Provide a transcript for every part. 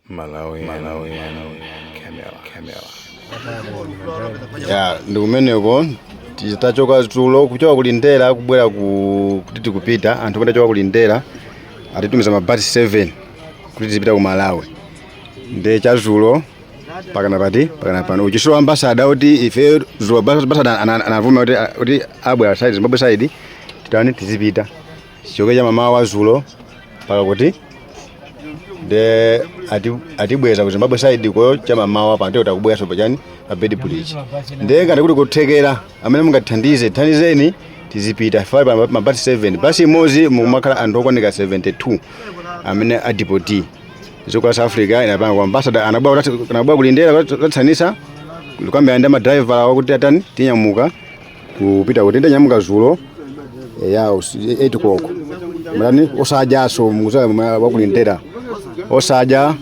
Malawian camera. Ya ndikumeneko tachoka tulo kuchoka kulindera kubwera kuti tikupita anthu kuti tachoka kulindera atitumiza mabasi 7 kuti tipita ku Malawi nde chazulo pakana pano uchisolo ambassador kuti ife zulo ambassador anavuma kuti abwera side Zimbabwe side titani tizipita choke cha mama wa zulo paka kuti de atibweza ku Zimbabwe side ko cha mama wa pante utakubwera so pachani pa bed bridge nde ngati kuti kuthekera amene thandizeni tizipita file mabasi 7 basi imodzi mumakhala anthu okwanira 72 amene adipoti ziko South Africa inapanga kwa ambassador anabwa kulindera tatsanisa lukambe anda ma driver wakuti atani tinyamuka kupita kuti ndanyamuka zulo ya 8 o'clock mrani osaja so muza wakulindera osaja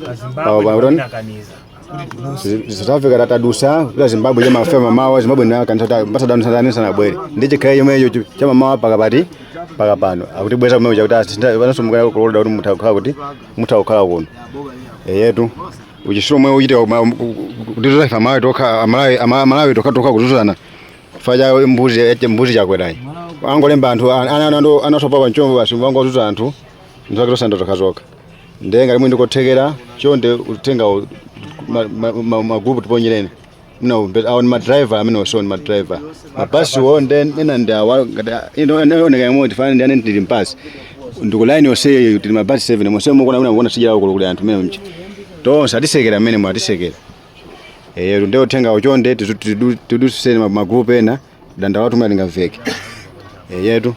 South Africa tatadusa kwa Zimbabwe jama fema mawa Zimbabwe na kanisa ambassador sana bwere ndiche kaya yomwe chama mawa paka pano akuti bweza kumwe chakuti vanasomukana kuloda kuti mutakhala kuti mutakhala kuno yetu uchisiro mwe uchite kuti zofa mawa toka Malawi toka kuzuzana faja mbuzi chakwedai angolemba anthu anasopa panchombo basi vango zuza anthu ndakiro sando tokazoka ndenga limwe ndikothekera chonde utenga magroup tiponyerene mna ma driver amene so ma driver mabasi wonde ena ndawa oneka yamwe tifana ndi anene mpasi ndikuline yose kuti mabasi 7 mose mukuona sijala kuli anthu mene mchi tonse atisekera amene mwatisekera ndio tenga uchonde tidusene ma group ena danda watu malinga veke yetu.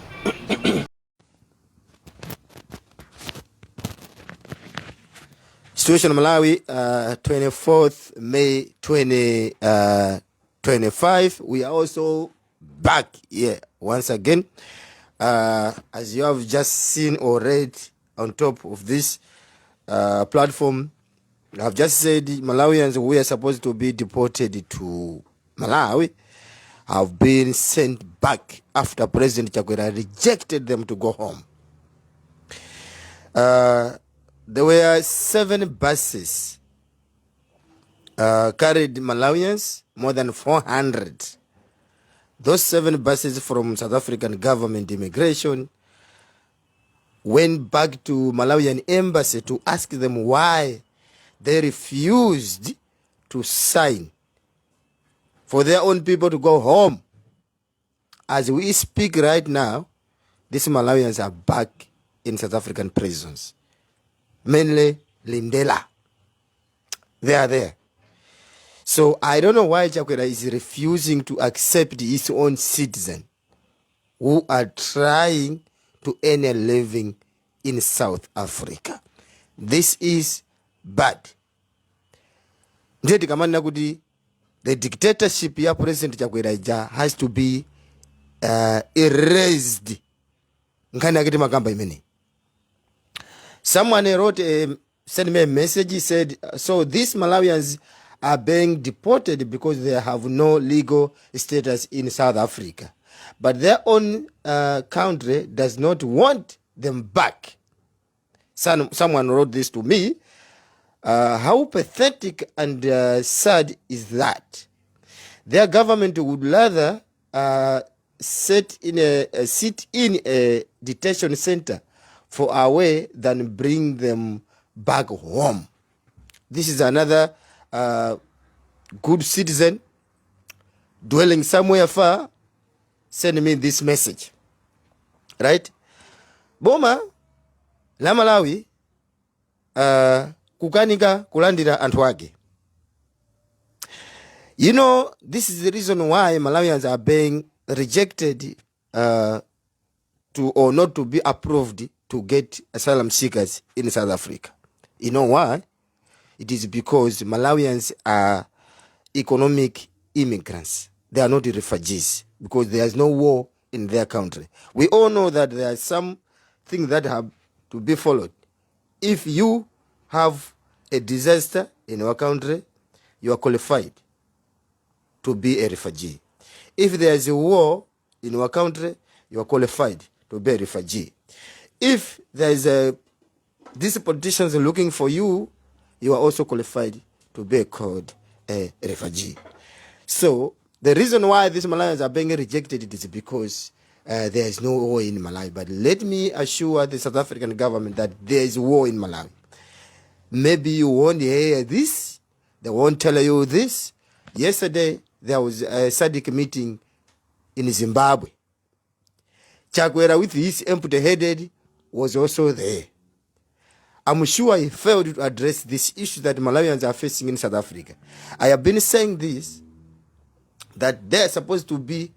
Situation in Malawi, 24th May 2025. We are also back here once again. As you have just seen or read on top of this platform, I've just said Malawians who are supposed to be deported to Malawi have been sent back after President Kuchokera rejected them to go home. There were 7 buses carried Malawians, more than 400. Those 7 buses from South African government immigration went back to Malawian embassy to ask them why they refused to sign for their own people to go home. As we speak right now, these Malawians are back in South African prisons. Mainly Lindela. They are there. So I don't know why Kuchokera is refusing to accept his own citizen who are trying to earn a living in South Africa. This is bad. The dictatorship ya President Kuchokera has to be erased. Nkhani akiti makamba imene. Someone sent me a message. He said, so these Malawians are being deported because they have no legal status in South Africa. But their own country does not want them back. Someone wrote this to me. How pathetic and sad is that? Their government would rather sit in a detention center for away than bring them back home. This is another good citizen dwelling somewhere far send me this message. Right? Boma la Malawi kukanika kulandira anthu ake. You know, this is the reason why Malawians are being rejected to or not to be approved to get asylum seekers in South Africa. You know why? It is because Malawians are economic immigrants. They are not refugees because there is no war in their country. We all know that there are some things that have to be followed. If you have a disaster in our country, you are qualified to be a refugee. If there is a war in our country, you are qualified to be a refugee. If there is these politicians looking for you you are also qualified to be called a refugee. So the reason why these Malawians are being rejected is because there is no war in Malawi. But let me assure the South African government that there is war in Malawi. Maybe you won't hear this. They won't tell you this. Yesterday, there was a SADC meeting in Zimbabwe. Chakwera with his empty-headed was also there. I'm sure he failed to address this issue that Malawians are facing in South Africa. I have been saying this, that there are supposed to be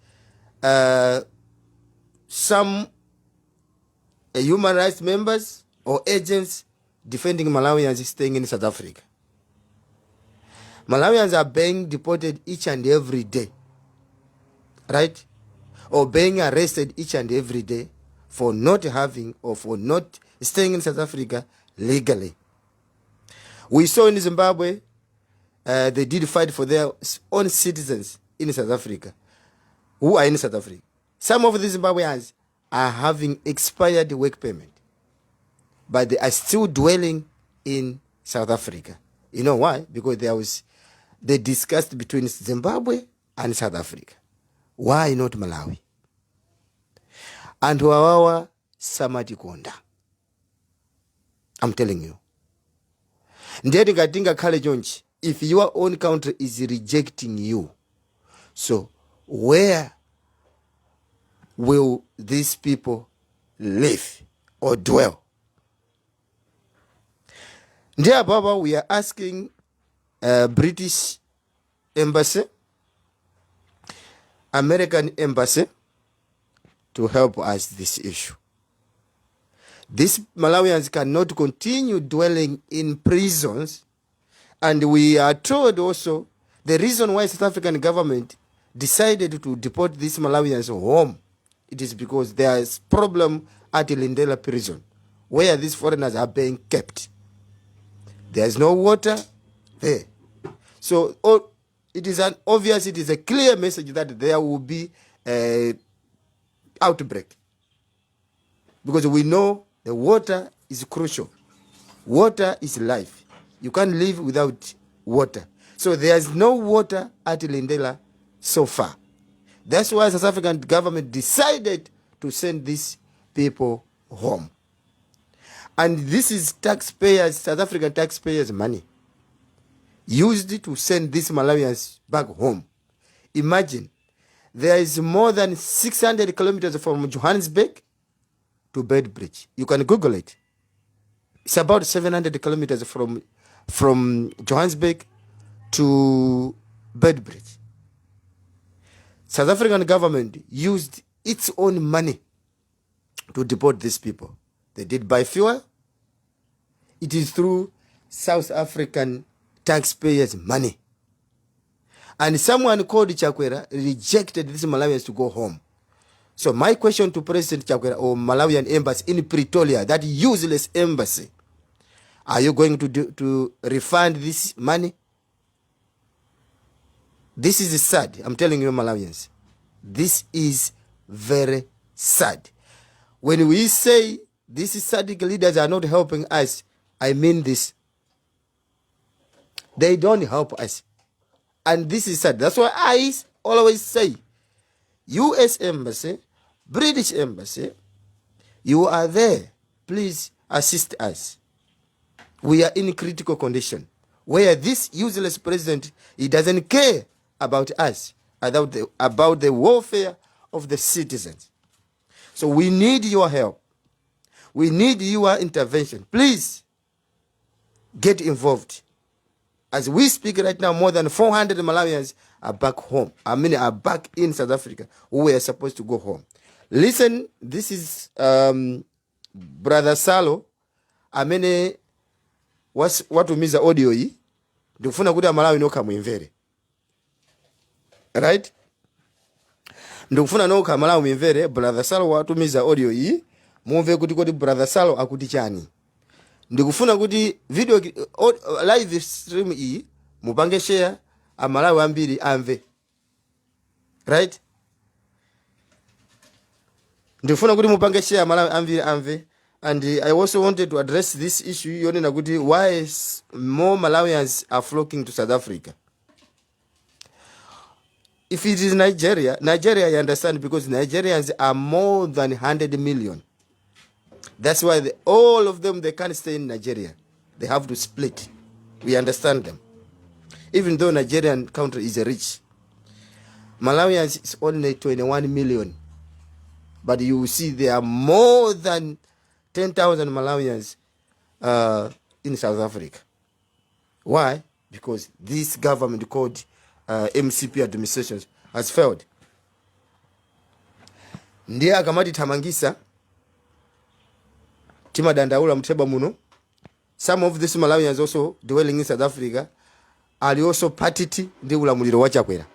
some human rights members or agents defending Malawians staying in South Africa. Malawians are being deported each and every day, right? Or being arrested each and every day for not having or for not staying in South Africa legally. We saw in Zimbabwe, they did fight for their own citizens in South Africa, who are in South Africa. Some of the Zimbabweans are having expired work permit, but they are still dwelling in South Africa. You know why? Because they discussed between Zimbabwe and South Africa. Why not Malawi? And wawawa samatikonda. I'm telling you. Ndeti katinga kale jonchi, if your own country is rejecting you, so where will these people live or dwell? Dear Baba, we are asking British Embassy, American Embassy to help us this issue. These Malawians cannot continue dwelling in prisons, and we are told also the reason why South African government decided to deport these Malawians home, it is because there is problem at Lindela prison where these foreigners are being kept. There is no water there. So it is a clear message that there will be an outbreak. Because we know the water is crucial. Water is life. You can't live without water. So there is no water at Lindela so far. That's why the South African government decided to send these people home. And this is South African taxpayers' money used to send these Malawians back home. Imagine, there is more than 600 kilometers from Johannesburg to Bedbridge. You can Google it. It's about 700 kilometers from Johannesburg to Bedbridge. South African government used its own money to deport these people. They did buy fuel. It is through South African taxpayers' money. And someone called Chakwera rejected these Malawians to go home. So my question to President Chakwera or Malawian embassy in Pretoria, that useless embassy, are you going to refund this money? This is sad. I'm telling you, Malawians. This is very sad. When we say these SADC leaders are not helping us, I mean this. They don't help us. And this is sad. That's why I always say, US Embassy, British Embassy, you are there. Please assist us. We are in critical condition where this useless president, he doesn't care about us, about the welfare of the citizens. So we need your help. We need your intervention. Please get involved. As we speak right now, more than 400 Malawians are back home. Are back in South Africa who were supposed to go home. Listen, this is Brother Salo. Watumiza audio hii. Ndikufuna kuti Amalawi noka muimvere. Right? Ndikufuna noka Amalawi muimvere. Brother Salo watumiza audio hii. Muimve kuti Brother Salo akuti chani. Ndikufuna kuti video live stream hii mupange share Amalawi ambiri amve. Right? Ndikufuna kuti mupange share Amalawi ambiri amve. And I also wanted to address this issue yonena kuti why more Malawians are flocking to South Africa. If it is Nigeria, I understand, because Nigerians are more than 100 million. That's why all of them, they can't stay in Nigeria. They have to split. We understand them. Even though Nigerian country is rich, Malawians is only 21 million. But you will see there are more than 10,000 Malawians in South Africa. Why? Because this government called MCP administration has failed. Ndiye akamati tamangisa tima dandaula mteba muno. Some of these Malawians also dwelling in South Africa are also partiti ndi ulamuliro wa chakwera.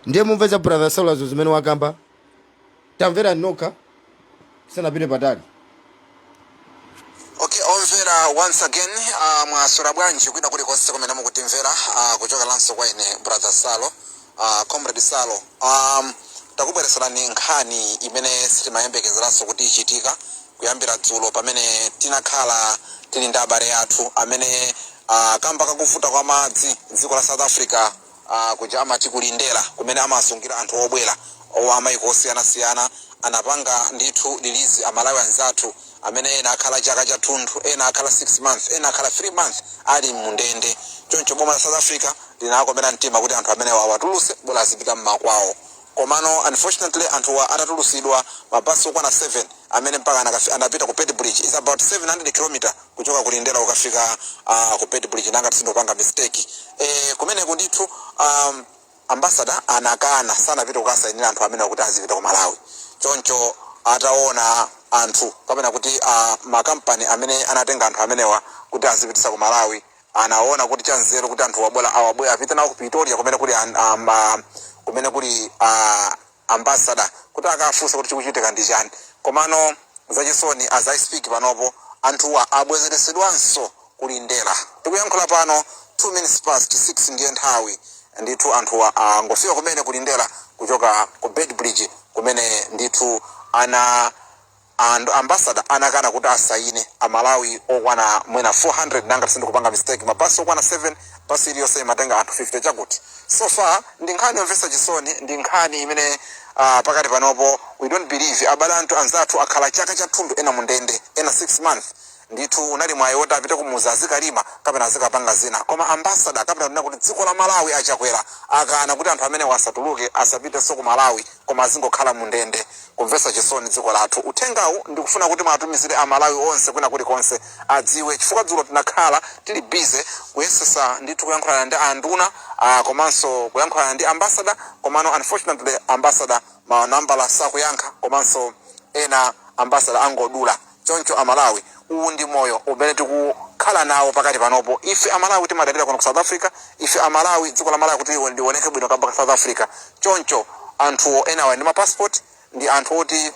Ndiye mumveza brother Saul zimene wakamba tamvera noka sana pine patali. Okay, omvera once again mwasura bwanji kwina kuli konse kumene mukutimvera kuchoka lanso kwa ine brother Salo comrade Salo takubwereserani nkhani imene sitimayembekezeranso kuti ichitika kuyambira dzulo pamene tinakhala tili ndi abale athu amene kamba kakuvuta kwa madzi dziko la South Africa kuja amati kulindera kumene amasungira anthu obwera owa maiko osiyanasiyana anapanga ndithu release Amalawi anzathu amene ena akhala chaka cha thunthu, ena akhala 6 months, ena akhala 3 months ali mundende. Choncho boma la South Africa linakomera mtima kuti anthu amene awatuluse bola azipita mmakwawo. Komano unfortunately anthu atatulusidwa mabasi okwana 7 amene mpaka anapita ku Pet Bridge is about 700 km kuchoka kulindera ukafika ku Pet Bridge nanga tisindopanga mistake. Kumene kundithu ambassador anakana sana pita kukasainira anthu amene akuti azipita ku Malawi. Choncho ataona anthu kapena kuti makampani amene anatenga anthu amenewa kuti azipitisa ku Malawi anaona kuti chanzero kuti anthu awabwera apite nawo ku Pretoria kumene kuli ambassador kuti akafunsa kuti chikuchitika ndi chani. Komano zachisoni as I speak panopo anthuwa abwezeresedwanso kulindera. Tikuyankhula pano 2 minutes past 6 ndiye nthawi ndithu anthuwa ngofika kumene kulindera kuchoka ku Bed Bridge kumene ndithu and ambassador anakana kuti asaine Amalawi okwana mwena 400 nanga tisindi kupanga mistake mabasi okwana 7 basi iliyonse matenga anthu 50 chakuti. So far ndi nkhani yomvetsa chisoni, ndi nkhani imene pakati panopo we don't believe abale anthu anzathu akhala chaka cha thunthu ena mundende ena 6 months ndithu unali mwayi woti apite kumuza azikalima kapena azikapanga zina. Koma ambassador kapena kunena kuti dziko la Malawi achakwera akana kuti anthu amene wasatuluke asapite so ku Malawi koma azingokhala mundende. Kumvetsa chisoni dziko lathu. Uthengawu ndikufuna kuti matumizire Amalawi onse kwina kuli konse adziwe chifukwa dzulo tinakhala tili busy kuyesesa ndithu kuyankhulana ndi anduna komanso kuyankhulana ndi ambassador. Komano unfortunately ambassador manambala sakuyankha komanso ena ambassador angodula. Choncho Amalawi uwu ndi moyo umene tikukhala nawo pakati panopo. Ife Amalawi timadalira kuno ku South Africa, ife Amalawi dziko la Malawi kuti lioneke bwino kamba South Africa. Choncho anthu ena ndi ma passport ndi anthu oti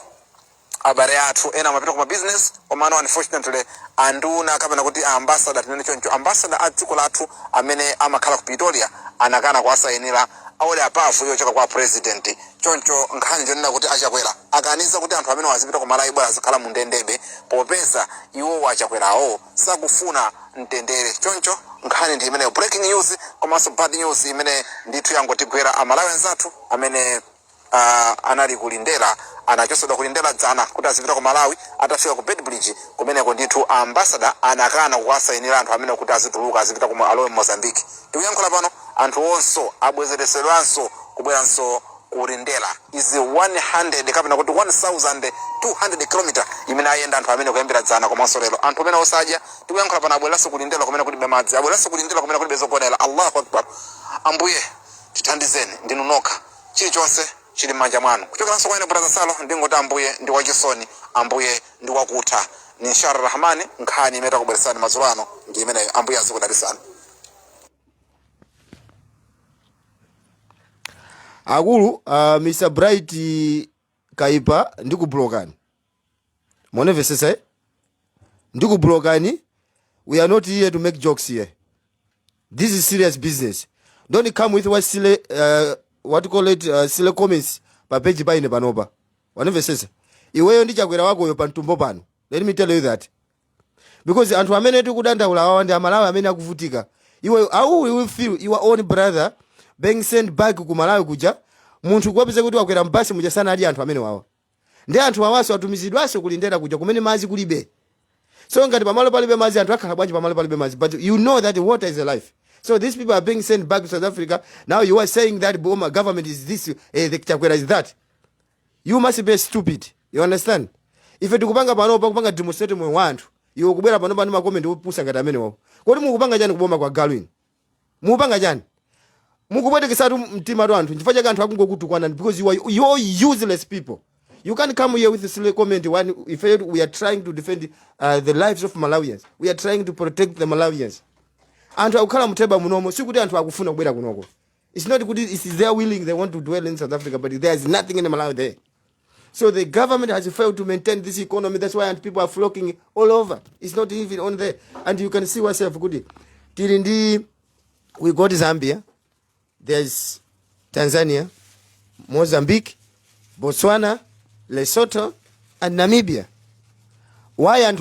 abale athu ena amapita ku business. Komano unfortunately anduna kapena kuti ambassador tinene. Choncho ambassador a dziko lathu amene amakhala ku Pretoria anakana kuwasainira awole apafu yochoka kwa president. Choncho nkhani jonena kuti achakwera akaniza kuti anthu amene wazipita ku Malawi bwana azikhala mundendebe popeza iwo achakwerawo sakufuna mtendere. Choncho nkhani ndi imene breaking news komanso bad news imene ndithu yangotigwera Amalawi anzathu amene anali kulindera anachosedwa kulindera dzana kuti azipita ku Malawi atafika ku Bed Bridge kumeneko ndithu ambassador anakana kuwasainira anthu amene kuti azituluka azipita ku alowe Mozambique. Tikuyankhula pano anthu onso abwezeresedwanso kubweranso kulindera is 100 kapena kuti 1200 km imene ayenda anthu amene kuyambira dzana komanso lero anthu amene osadya. Tikuyankhula pano abweranso kulindera kumene kulibe madzi, abweranso kulindera kumene kulibe zogonera. Allahu Akbar. Ambuye tithandizeni ndinu nokha chilichonse chili m'manja mwanu. Kuchokeranso kwa ine brother Salo ndingoti ambuye ndi wachisoni, ambuye ndi wakutha. Ni inshallah rahmani nkhani imene takubweresani madzulo ano ndi imene ambuye azikudalisani. Akulu Mr. Bright Kaipa ndikublokani. Monevesesa ndikublokani. We are not here to make jokes here. This is serious business. Don't come with what silly what you call it silly comments pa page pa ine panopa. Monevesesa iweyo ndi chakwera wako yo pantumbo pano Let me tell you that. Because anthu amene tikudandaula awa ndi Amalawi amene akuvutika. How you will feel your own brother being sent back ku Malawi kuja, munthu kuwapeza kuti wakwera mbasi muja sana ali anthu amene wawa. Ndi anthu awaso atumizidwaso kulindera kuja kumene mazi kulibe. So ngati pamalo palibe mazi anthu akhala bwanji pamalo palibe mazi, but you know that water is a life. So these people are being sent back to South Africa. Now you are saying that Boma government is this, the Chakwera is that. You must be stupid. You understand? If you tukupanga pano pakupanga demonstrate mwe wanthu, iwo kubwera pano pano makomenti opusa ngati amene wawo. Kodi mukupanga jani kuboma kwa Galwin? Mukupanga jani? Mukupwetekesatu mtima tu anthu. Chifukwa chake anthu akungokutukwana because you are useless people. You can't come here with a silly comment when if we are trying to defend the lives of Malawians. We are trying to protect the Malawians. Anthu akukhala muteba munomo sikuti anthu akufuna kubwera kunoko. It's not good, it's their willing, they want to dwell in South Africa, but there is nothing in Malawi there. So the government has failed to maintain this economy. That's why people are flocking all over. It's not even on there. And you can see yourself good. Tirindi, we got Zambia. There's Tanzania, Mozambique, Botswana, Lesotho, and Namibia. Why aren't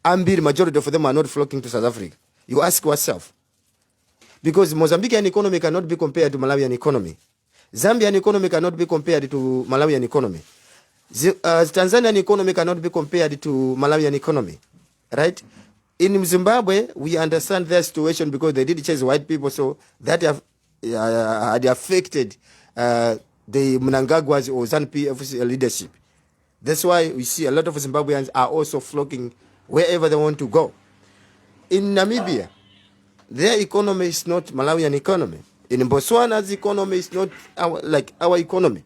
Ambir, majority of them are not flocking to South Africa? You ask yourself. Because Mozambican economy cannot be compared to Malawian economy. Zambian economy cannot be compared to Malawian economy. Tanzanian economy cannot be compared to Malawian economy. Right? In Zimbabwe, we understand their situation because they did chase white people, so that had affected the Mnangagwa's or ZANU-PF's leadership. That's why we see a lot of Zimbabweans are also flocking wherever they want to go. In Namibia, their economy is not Malawian economy. In Botswana's economy is not like our economy.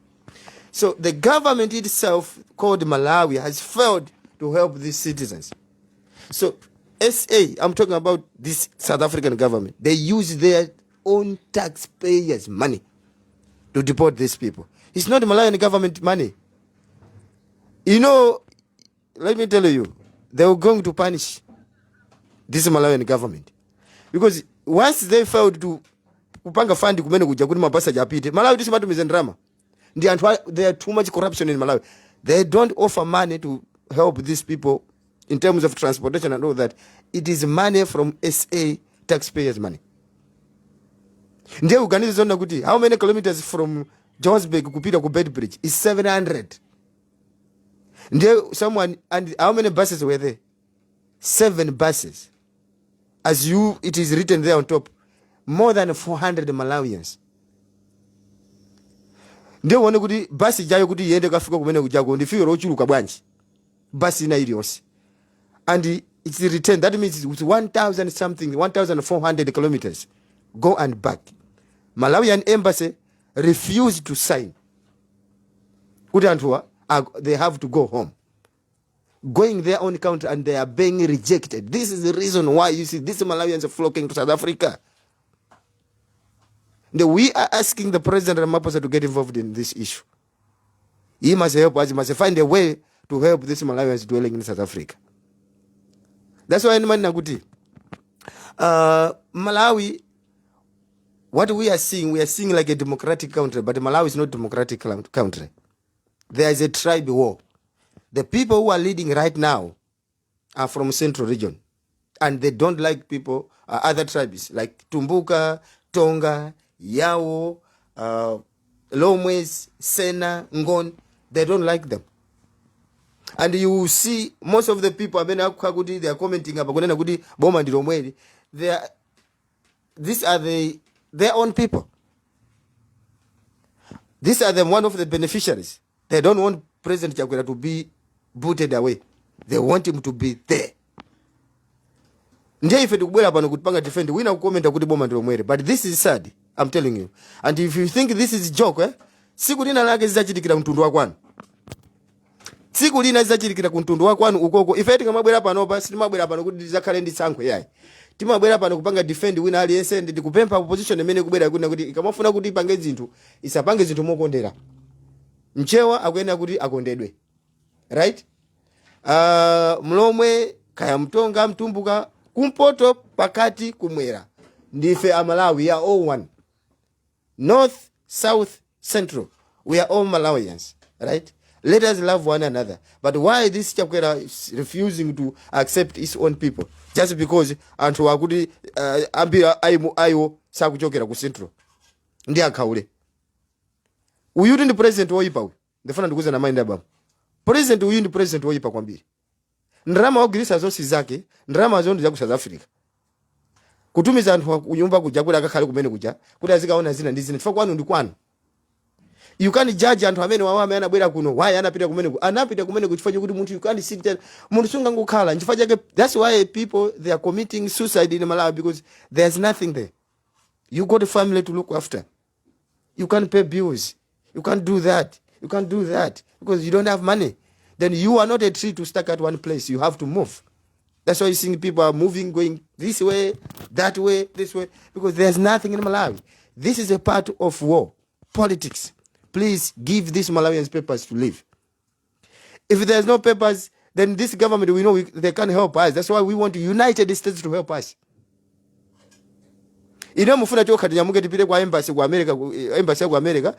So the government itself, called Malawi, has failed to help these citizens. So SA, I'm talking about this South African government, they use their own taxpayers' money to deport these people. It's not Malawian government money. You know, let me tell you, they were going to punish this Malawian government. Because once they failed to kupanga fund kumene kuja kuti mabasa japite, Malawi tisimatumize ndrama. There are too much corruption in Malawi. They don't offer money to help these people in terms of transportation and all that. It is money from SA taxpayers' money. Ndiye uganize zona kuti how many kilometers from Johannesburg kupita ku Bedbridge is 700. Ndiye someone, and how many buses were there? 7 buses. As it is written there on top, more than 400 Malawians. Ndiye uone kuti basi jayo kuti yende kafika kumene kujago ndifike rochuluka bwanji. Basi ina iliyonse. And it's returned. That means it's 1,000 something, 1,400 kilometers. Go and back. Malawian embassy refused to sign. They have to go home. Going their own country and they are being rejected. This is the reason why you see these Malawians are flocking to South Africa. We are asking the President Ramaphosa to get involved in this issue. He must help us. He must find a way to help these Malawians dwelling in South Africa. That's why Malawi, what we are seeing like a democratic country, but Malawi is not a democratic country. There is a tribe war. The people who are leading right now are from Central region, and they don't like people, other tribes like Tumbuka, Tonga, Yao, Lomwes, Sena, Ngon. They don't like them. And you will see most of the people, they are commenting about Boma and Omwe. These are their own people. These are one of the beneficiaries. They don't want President Chakwera to be booted away. They want him to be there. Ndiye ife tukubwera pano kutipanga defend, wina kukomenta kuti Boma ndi Omwe. But this is sad, I'm telling you. And if you think this is joke, siku lina lake zizachitikira mtundu wa kwanu. Siku lina zizachitikira kumtundu wa kwanu ukoko. Ife tikamabwera pano pa sitimabwera pano kuti tizakhale ndi tsankho yayi. Timabwera pano kupanga defend wina aliyense ndi kupempha opposition imene kubwera kuti ikamafuna kuti ipange zinthu, isapange zinthu mokondera. Mchewa akuyenera kuti akondedwe. Right? Mlomwe, kaya mtonga, mtumbuka, kumpoto, pakati, kumwera. Ndife Amalawi, we are all one. North, South, Central. We are all Malawians. Right? Let us love one another. But why this Chakwera is refusing to accept his own people? Just because antu wakuti ambira ayo sakuchokera ku central. Ndi akaule. Uyu ndi president woipa uyu. Ndifuna ndikuza na mind abamu. President uyu ndi president woipa kwambiri. Ndrama wagirisa zosi zake, ndrama zondi za ku South Africa. Kutumiza antu kunyumba kuja kula akakhale kumene kuja, kuti azikaona zina ndi zina. Chifukwa kwanu ndi kwanu. You can't judge antu amene wawa amene anabwera kuno. Why anapita kumene ku? Anapita kumene kuchifukwa kuti munthu you can't sit there. Munthu sunga ngokhala. Chifukwa chake that's why people they are committing suicide in Malawi because there's nothing there. You got a family to look after. You can't pay bills. You can't do that. You can't do that because you don't have money. Then you are not a tree to stuck at one place. You have to move. That's why you see people are moving, going this way, that way, this way, because there's nothing in Malawi. This is a part of war, politics. Please give these Malawians papers to live. If there's no papers, then this government, we know they can't help us. That's why we want United States to help us. Ino mufuna choka tinyamuke tipite kwa embassy kwa America, embassy kwa America,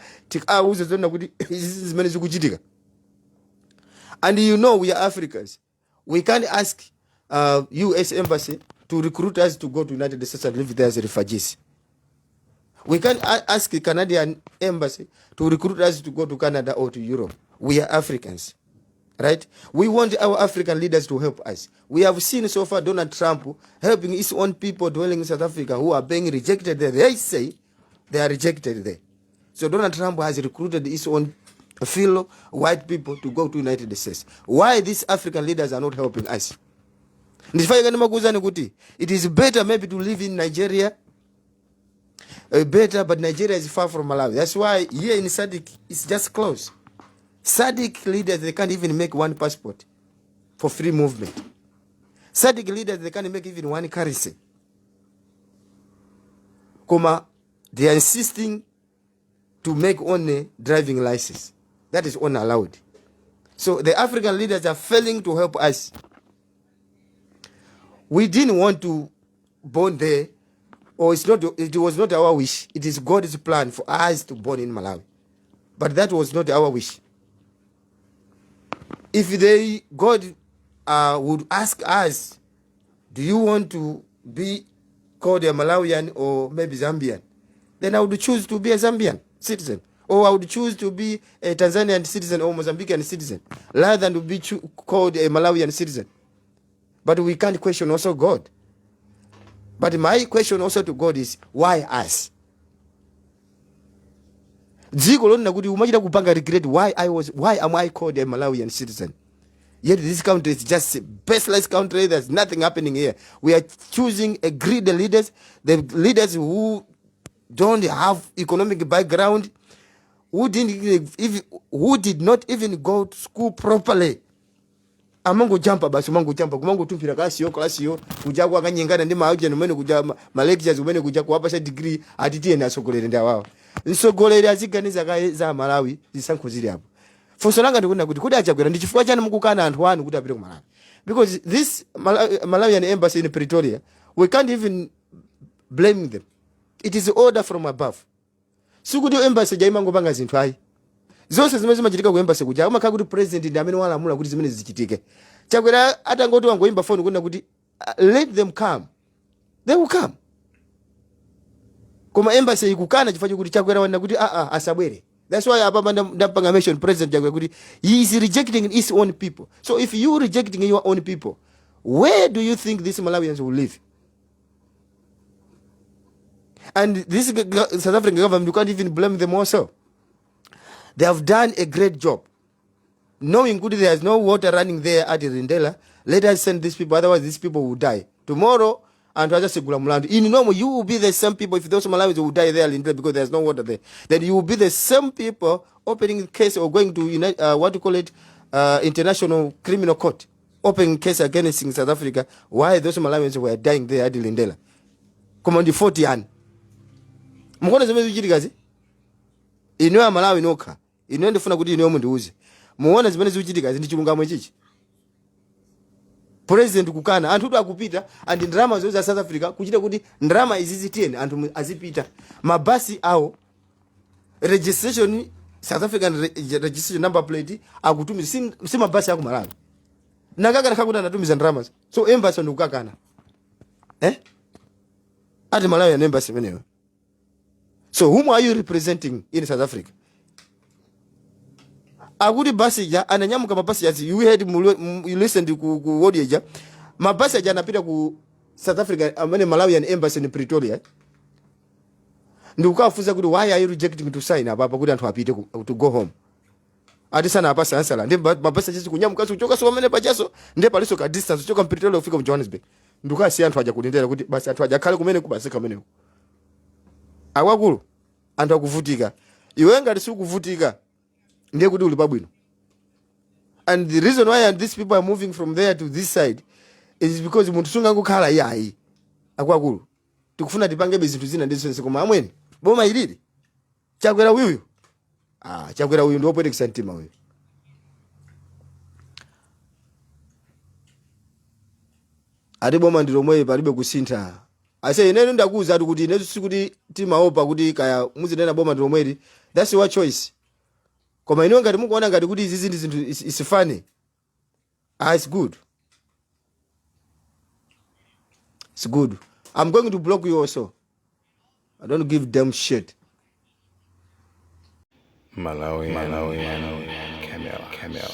uze zona kuti zimene zikuchitika. And you know we are Africans. We can't ask US embassy to recruit us to go to United States and live there as refugees. We can't ask the Canadian embassy to recruit us to go to Canada or to Europe. We are Africans, right? We want our African leaders to help us. We have seen so far Donald Trump helping his own people dwelling in South Africa who are being rejected there. They say they are rejected there. So Donald Trump has recruited his own fellow white people to go to United States. Why these African leaders are not helping us? It is better maybe to live in Nigeria, better, but Nigeria is far from Malawi. That's why here in SADC it's just close. SADC leaders, they can't even make one passport for free movement. SADC leaders, they can't make even one currency. They are insisting to make only driving license. That is unallowed. So the African leaders are failing to help us. We didn't want to born there, or it was not our wish. It is God's plan for us to born in Malawi. But that was not our wish. If God would ask us, do you want to be called a Malawian or maybe Zambian? Then I would choose to be a Zambian citizen. Or I would choose to be a Tanzanian citizen or Mozambican citizen, rather than to be called a Malawian citizen. But we can't question also God. But my question also to God is, why us? Why am I called a Malawian citizen? Yet this country is just a baseless country. There's nothing happening here. We are choosing a greedy leaders, the leaders who don't have economic background, who did not even go to school properly. Amango jumpa basi mango jumpa kumango tumpira klasi yo kuja kwa kanyengana ndi maauja nomene kuja ma lectures umene kuja kuwapa sa degree atitiye na sogolere ndi awawo nsogolere aziganiza za Malawi zisankho zili hapo funso langa ndikuna kuti kodi achakwera ndi chifukwa chani mukukana anthu anu kuti apite ku Malawi, because this Malawian embassy in Pretoria, we can't even blame them. It is order from above. Sikuti embassy jaimango panga zinthu ayi zonse zimene zimachitika ku embassy kuja amakhala kuti president ndi amene walamula kuti zimene zichitike. Chakwera atangoti wangoimba phone kunena kuti let them come, they will come. Koma embassy ikukana chifukwa kuti Chakwera wanena kuti asabwere. That's why ababa ndapanga mention president Chakwera kuti he is rejecting his own people. So if you rejecting your own people, where do you think these Malawians will live? And this South African government, you can't even blame them also. They have done a great job. Knowing good there's no water running there at Rindela, let us send these people, otherwise these people will die. Tomorrow, and in normal, you will be the same people. If those Malawians will die there Rindela because there's no water there, then you will be the same people opening the case or going to International Criminal Court, opening case against South Africa. Why those Malawians were dying there at Rindela? Come on, the 40 years. Mukona zimene zichitika ino Malawi nokha ino ndifuna kuti ino mundiuze muona zimene zichitika ndi chilungamo chichi. President kukana anthu kuti akupita and ndrama zoza South Africa kuchita kuti ndrama izi zitiyeni anthu azipita mabasi awo registration South African registration number plate akutumiza si mabasi ya ku Malawi nakaka nakakuti anatumiza ndrama so embassy ndikukakana ati Malawian embassy meneyo. So whom are you representing in South Africa? Akuti basi ya ananyamuka mabasi ya you heard you listen to ku audio ja mabasi ya anapita ku South Africa amene Malawian embassy in Pretoria. Ndikukafuza kuti why are you rejecting to sign apa kuti anthu apite to go home. Ati sana apa sansala ndi mabasi ya kunyamuka kuchoka so amene pachaso ndi paliso ka distance kuchoka Pretoria kufika ku Johannesburg. Ndukasi anthu aja kulindira kuti basi anthu aja khale kumene kubasi kamene. Awakulu anthu akuvutika. Iwe ngati sikuvutika ndiye kuti uli pabwino. And the reason why these people are moving from there to this side is because munthu sungangokhala iyayi. Akwakulu tikufuna tipange bezinthu zina ndizo koma amweni boma ilili chakwera uyu chakwera uyu ndipo poetic sentima uyu. Ati boma ndilo mwe palibe kusintha. Ase inene ndakuza ati kuti inezo sikuti timaopa kuti kaya muzinena boma ndilo mweli. That's your choice. Koma ino ngati mukuona ngati kuti izi zinthu is funny. It's good. It's good. I'm going to block you also. I don't give them shit. Malawian, camera.